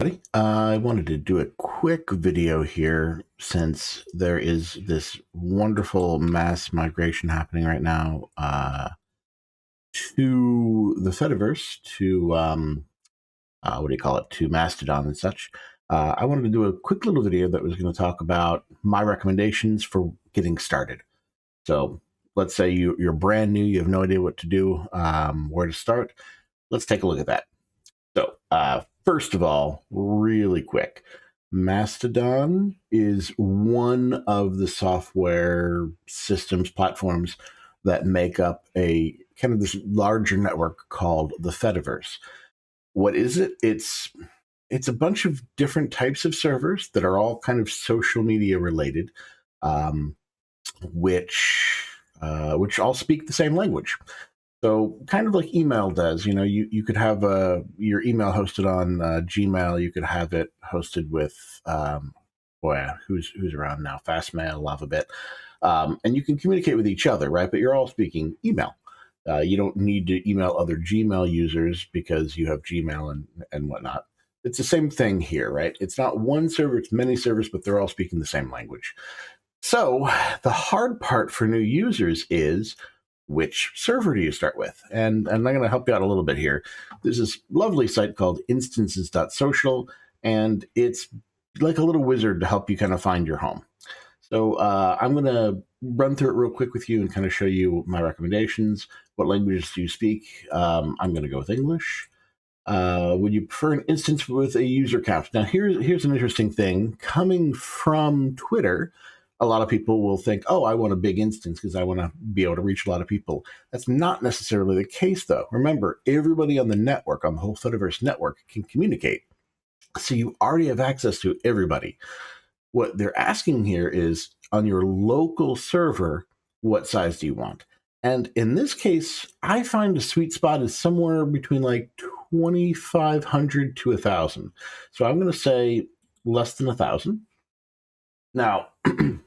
I wanted to do a quick video here since there is this wonderful mass migration happening right now to the Fediverse, to what do you call it, to Mastodon and such. I wanted to do a quick little video that was going to talk about my recommendations for getting started. So let's say you're brand new, you have no idea what to do, where to start. Let's take a look at that. So first of all, really quick, Mastodon is one of the software systems, platforms that make up a kind of this larger network called the Fediverse. What is it? It's a bunch of different types of servers that are all kind of social media related, which all speak the same language. So kind of like email does, you know, you could have your email hosted on Gmail. You could have it hosted with, who's around now? Fastmail, Lavabit. And you can communicate with each other, right? But you're all speaking email. You don't need to email other Gmail users because you have Gmail and whatnot. It's the same thing here, right? It's not one server, it's many servers, but they're all speaking the same language. So the hard part for new users is, which server do you start with? And I'm going to help you out a little bit here. There's this lovely site called instances.social, and it's like a little wizard to help you kind of find your home. So I'm going to run through it real quick with you and kind of show you my recommendations. What languages do you speak? I'm going to go with English. Would you prefer an instance with a user count? Now, here's an interesting thing. Coming from Twitter, a lot of people will think, oh, I want a big instance because I want to be able to reach a lot of people. That's not necessarily the case, though. Remember, everybody on the network, on the whole Fediverse network, can communicate. So you already have access to everybody. What they're asking here is, on your local server, what size do you want? And in this case, I find a sweet spot is somewhere between like 2,500 to 1,000. So I'm going to say less than 1,000. Now,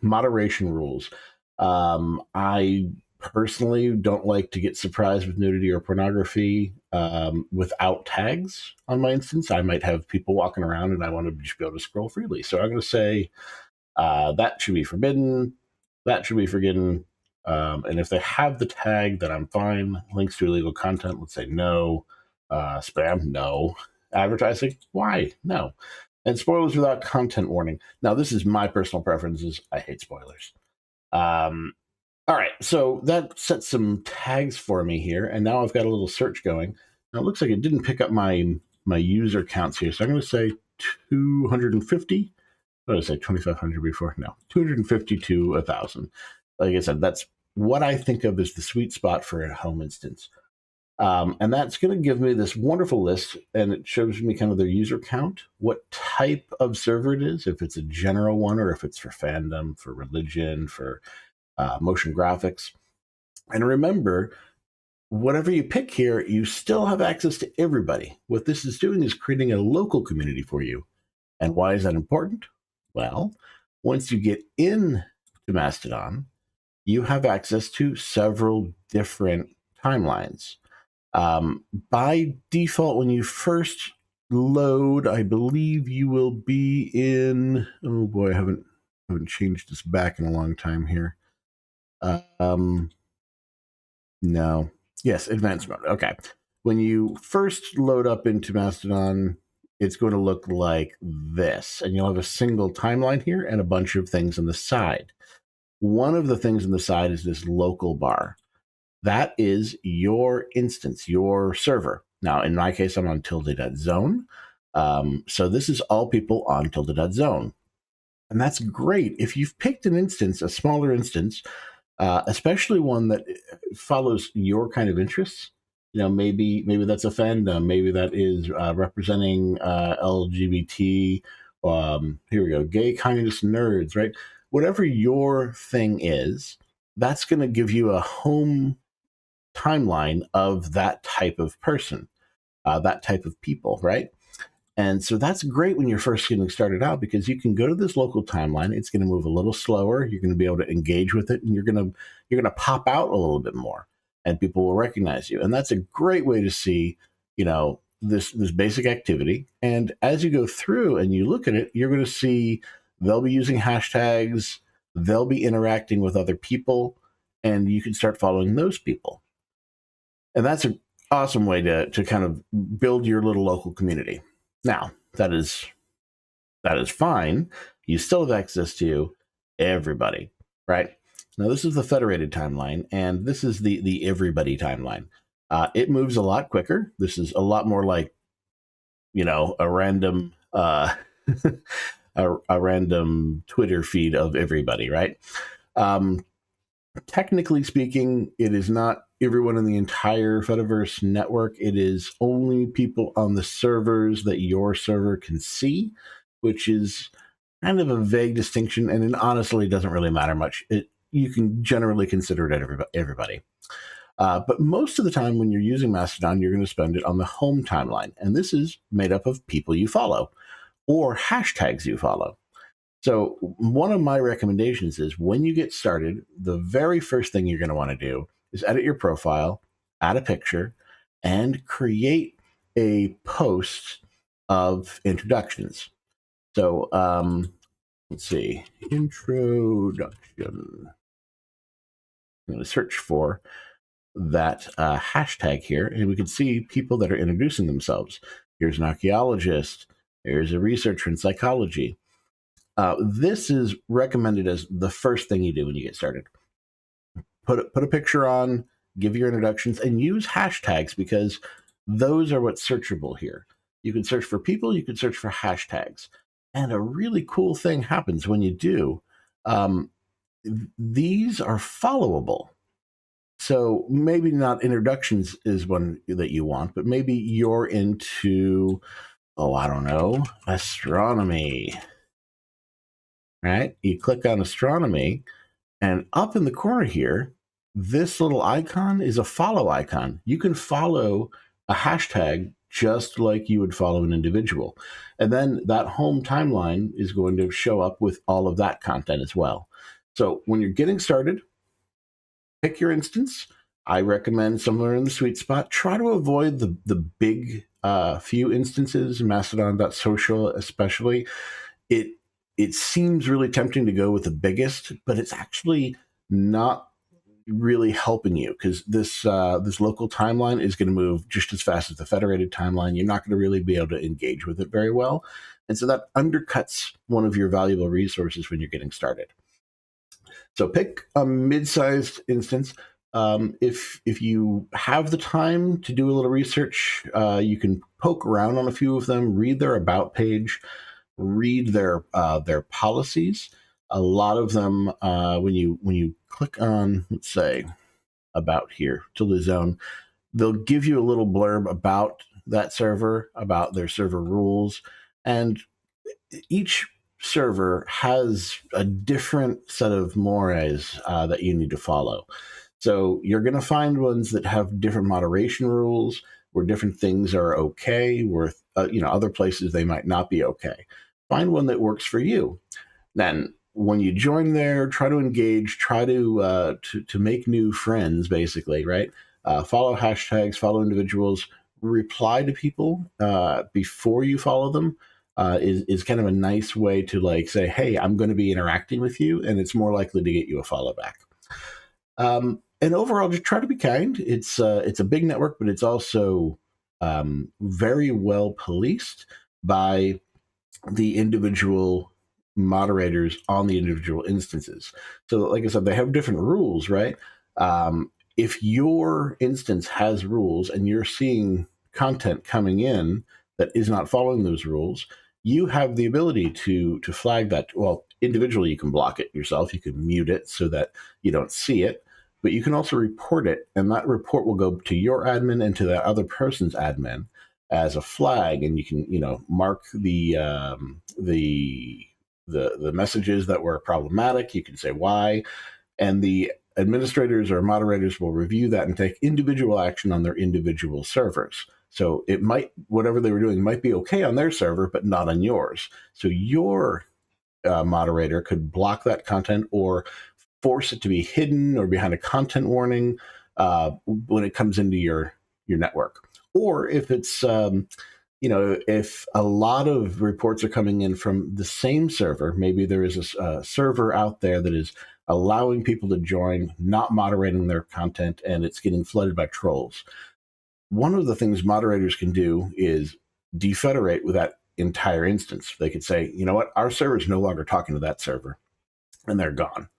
moderation rules. I personally don't like to get surprised with nudity or pornography without tags on my instance. I might have people walking around and I want to just be able to scroll freely. So I'm going to say that should be forbidden. That should be forgiven. And if they have the tag, then I'm fine. Links to illegal content, let's say no. Spam, no. Advertising, why? No. And spoilers without content warning. Now, this is my personal preferences. I hate spoilers. All right, so that sets some tags for me here, and now I've got a little search going. Now, it looks like it didn't pick up my user counts here, so I'm going to say 250. What did I say, 2,500 before? No, 250 to 1,000. Like I said, that's what I think of as the sweet spot for a home instance. And that's going to give me this wonderful list, and it shows me kind of their user count, what type of server it is, if it's a general one or if it's for fandom, for religion, for motion graphics. And remember, whatever you pick here, you still have access to everybody. What this is doing is creating a local community for you. And why is that important? Well, once you get into Mastodon, you have access to several different timelines. By default, when you first load, I believe you will be in, oh boy, I haven't changed this back in a long time here. No. Yes, advanced mode. Okay. When you first load up into Mastodon, it's going to look like this, and you'll have a single timeline here and a bunch of things on the side. One of the things on the side is this local bar. That is your instance, your server. Now, in my case, I'm on tilde.zone. So this is all people on tilde.zone. And that's great. If you've picked an instance, a smaller instance, especially one that follows your kind of interests, you know, maybe that's a fandom, maybe that is representing LGBT, here we go, gay communist nerds, right? Whatever your thing is, that's going to give you a home timeline of that type of person, that type of people, right? And so that's great when you're first getting started out, because you can go to this local timeline. It's going to move a little slower. You're going to be able to engage with it, and you're going to pop out a little bit more, and people will recognize you. And that's a great way to see, you know, this basic activity. And as you go through and you look at it, you're going to see they'll be using hashtags, they'll be interacting with other people, and you can start following those people. And that's an awesome way to kind of build your little local community. Now, that is fine. You still have access to everybody, right? Now, this is the federated timeline, and this is the everybody timeline. It moves a lot quicker. This is a lot more like, a random a random Twitter feed of everybody, right? Technically speaking, it is not everyone in the entire Fediverse network. It is only people on the servers that your server can see, which is kind of a vague distinction, and it honestly doesn't really matter much. You can generally consider it everybody. But most of the time when you're using Mastodon, you're going to spend it on the home timeline, and this is made up of people you follow or hashtags you follow. So one of my recommendations is when you get started, the very first thing you're going to want to do is edit your profile, add a picture, and create a post of introductions. So let's see, introduction. I'm going to search for that hashtag here, and we can see people that are introducing themselves. Here's an archaeologist. Here's a researcher in psychology. This is recommended as the first thing you do when you get started. Put a picture on, give your introductions, and use hashtags because those are what's searchable here. You can search for people, you can search for hashtags. And a really cool thing happens when you do. These are followable. So maybe not introductions is one that you want, but maybe you're into, I don't know, astronomy. Right? You click on astronomy, and up in the corner here, this little icon is a follow icon. You can follow a hashtag just like you would follow an individual. And then that home timeline is going to show up with all of that content as well. So when you're getting started, pick your instance. I recommend somewhere in the sweet spot. Try to avoid the big few instances, Mastodon.social especially. It seems really tempting to go with the biggest, but it's actually not really helping you because this local timeline is going to move just as fast as the federated timeline. You're not going to really be able to engage with it very well. And so that undercuts one of your valuable resources when you're getting started. So pick a mid-sized instance. If you have the time to do a little research, you can poke around on a few of them, read their about page, read their policies. A lot of them, when you click on, let's say, about here, tilde zone, they'll give you a little blurb about that server, about their server rules, and each server has a different set of mores that you need to follow. So you're going to find ones that have different moderation rules, where different things are okay, where other places they might not be okay. Find one that works for you. Then when you join there, try to engage, try to make new friends, basically, right? Follow hashtags, follow individuals, reply to people before you follow them. Is kind of a nice way to like say, hey, I'm going to be interacting with you, and it's more likely to get you a follow back. And overall, just try to be kind. It's a big network, but it's also very well policed by the individual moderators on the individual instances. So like I said, they have different rules, right? If your instance has rules and you're seeing content coming in that is not following those rules, you have the ability to flag that. Well, individually, you can block it yourself. You can mute it so that you don't see it, but you can also report it, and that report will go to your admin and to that other person's admin as a flag, and you can mark the messages that were problematic. You can say why, and the administrators or moderators will review that and take individual action on their individual servers. So it might, whatever they were doing might be okay on their server, but not on yours. So your moderator could block that content or force it to be hidden or behind a content warning when it comes into your network. or if it's if a lot of reports are coming in from the same server, maybe there is a server out there that is allowing people to join, not moderating their content, and it's getting flooded by trolls. One of the things moderators can do is defederate with that entire instance. They could say, you know what, our server is no longer talking to that server, and they're gone.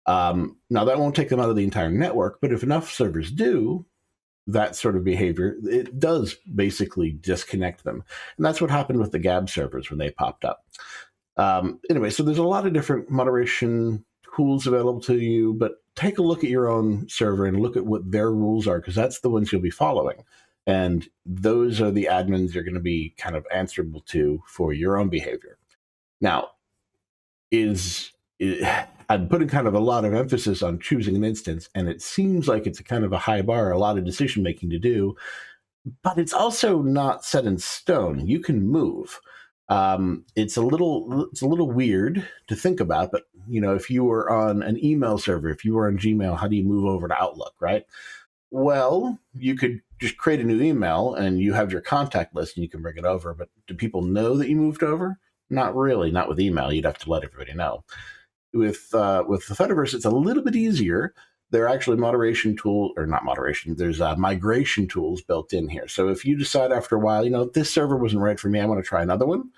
Now, that won't take them out of the entire network, but if enough servers do that sort of behavior, it does basically disconnect them. And that's what happened with the Gab servers when they popped up. Anyway, so there's a lot of different moderation tools available to you, but take a look at your own server and look at what their rules are, because that's the ones you'll be following. And those are the admins you're going to be kind of answerable to for your own behavior. Now, I'm putting kind of a lot of emphasis on choosing an instance, and it seems like it's a kind of a high bar, a lot of decision making to do, but it's also not set in stone. You can move. It's a little weird to think about, but if you were on an email server, if you were on Gmail, how do you move over to Outlook, right? Well, you could just create a new email and you have your contact list and you can bring it over, but do people know that you moved over? Not really, not with email. You'd have to let everybody know. With the Fediverse, it's a little bit easier. There are actually there's migration tools built in here. So if you decide after a while, this server wasn't right for me, I want to try another one,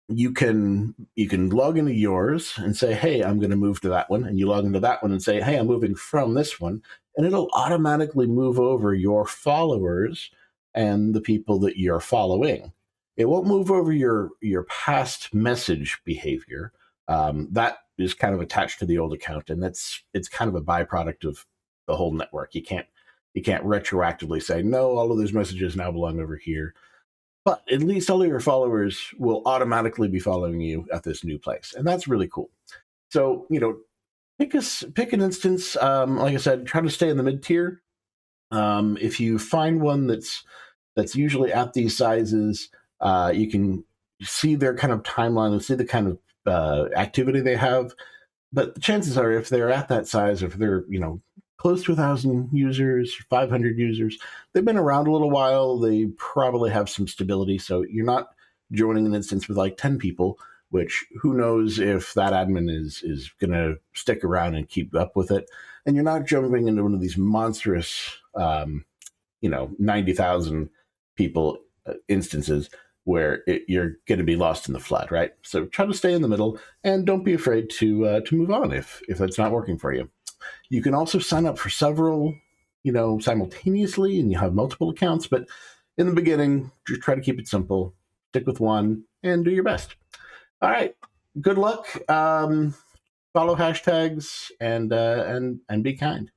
you can log into yours and say, hey, I'm going to move to that one. And you log into that one and say, hey, I'm moving from this one. And it'll automatically move over your followers and the people that you're following. It won't move over your past message behavior. That is kind of attached to the old account, and it's kind of a byproduct of the whole network. You can't retroactively say, no, all of those messages now belong over here. But at least all of your followers will automatically be following you at this new place, and that's really cool. So, pick an instance. Like I said, try to stay in the mid-tier. If you find one that's usually at these sizes, you can see their kind of timeline and see the kind of activity they have. But the chances are, if they're at that size, if they're close to 1,000 users, 500 users, they've been around a little while, they probably have some stability. So you're not joining an instance with like 10 people, which who knows if that admin is going to stick around and keep up with it. And you're not jumping into one of these monstrous 90,000 people instances where you're going to be lost in the flood, right? So try to stay in the middle, and don't be afraid to move on if that's not working for you. You can also sign up for several, simultaneously, and you have multiple accounts. But in the beginning, just try to keep it simple, stick with one, and do your best. All right, good luck. Follow hashtags and be kind.